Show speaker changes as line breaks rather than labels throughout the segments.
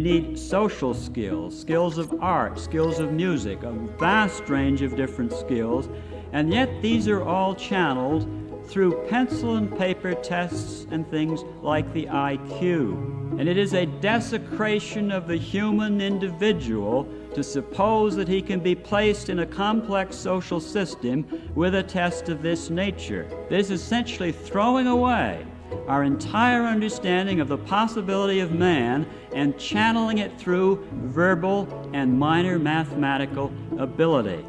need social skills, skills of art, skills of music, a vast range of different skills, and yet these are all channeled through pencil and paper tests and things like the IQ. And it is a desecration of the human individual to suppose that he can be placed in a complex social system with a test of this nature. This is essentially throwing away our entire understanding of the possibility of man and channeling it through verbal and minor mathematical ability.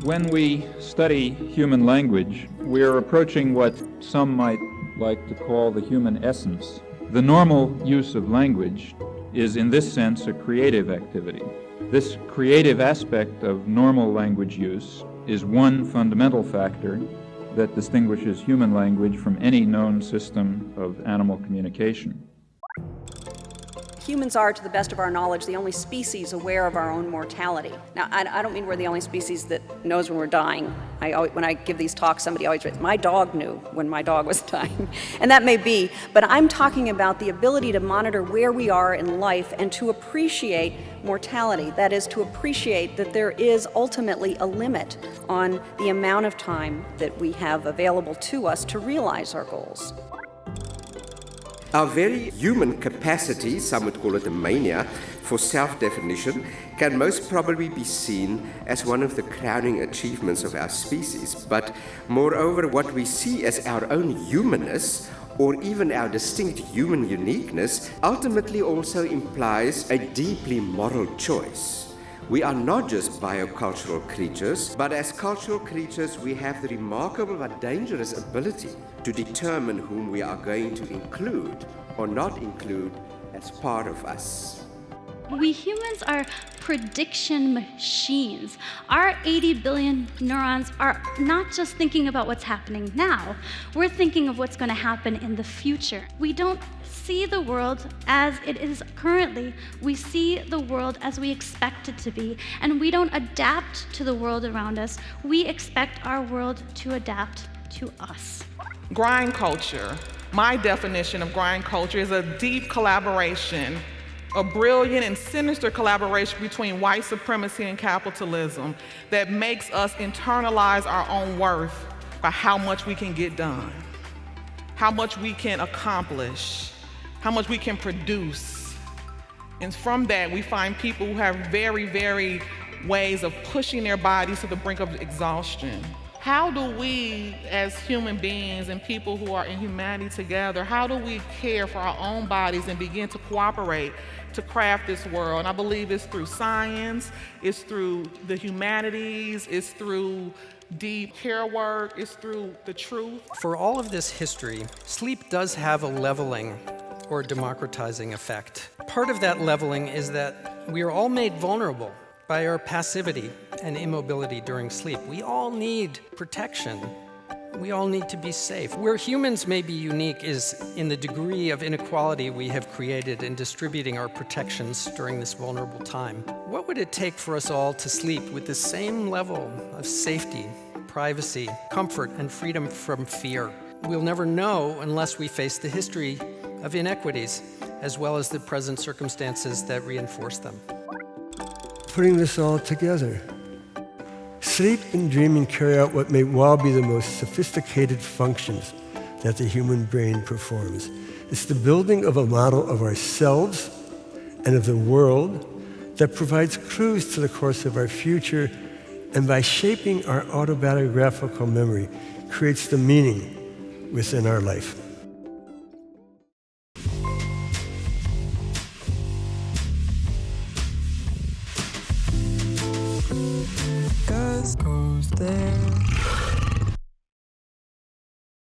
When we study human language, we are approaching what some might like to call the human essence. The normal use of language is, in this sense, a creative activity. This creative aspect of normal language use is one fundamental factor that distinguishes human language from any known system of animal communication.
Humans are, to the best of our knowledge, the only species aware of our own mortality. Now, I don't mean we're the only species that knows when we're dying. When I give these talks, somebody always says, my dog knew when my dog was dying. And that may be, but I'm talking about the ability to monitor where we are in life and to appreciate mortality. That is, to appreciate that there is ultimately a limit on the amount of time that we have available to us to realize our goals.
Our very human capacity, some would call it a mania, for self-definition can most probably be seen as one of the crowning achievements of our species. But moreover, what we see as our own humanness, or even our distinct human uniqueness, ultimately also implies a deeply moral choice. We are not just biocultural creatures, but as cultural creatures we have the remarkable but dangerous ability to determine whom we are going to include or not include as part of us.
We humans are prediction machines. Our 80 billion neurons are not just thinking about what's happening now, we're thinking of what's going to happen in the future. We don't see the world as it is currently, we see the world as we expect it to be, and we don't adapt to the world around us, we expect our world to adapt to us.
Grind culture, my definition of grind culture is a deep collaboration, a brilliant and sinister collaboration between white supremacy and capitalism that makes us internalize our own worth by how much we can get done, how much we can accomplish, how much we can produce. And from that, we find people who have very, very ways of pushing their bodies to the brink of exhaustion. How do we, as human beings and people who are in humanity together, how do we care for our own bodies and begin to cooperate to craft this world? And I believe it's through science, it's through the humanities, it's through deep care work, it's through the truth.
For all of this history, sleep does have a leveling or democratizing effect. Part of that leveling is that we are all made vulnerable by our passivity and immobility during sleep. We all need protection. We all need to be safe. Where humans may be unique is in the degree of inequality we have created in distributing our protections during this vulnerable time. What would it take for us all to sleep with the same level of safety, privacy, comfort, and freedom from fear? We'll never know unless we face the history of inequities, as well as the present circumstances that reinforce them.
Putting this all together, sleep and dreaming carry out what may well be the most sophisticated functions that the human brain performs. It's the building of a model of ourselves and of the world that provides clues to the course of our future, and by shaping our autobiographical memory, creates the meaning within our life.
Gus Goes There.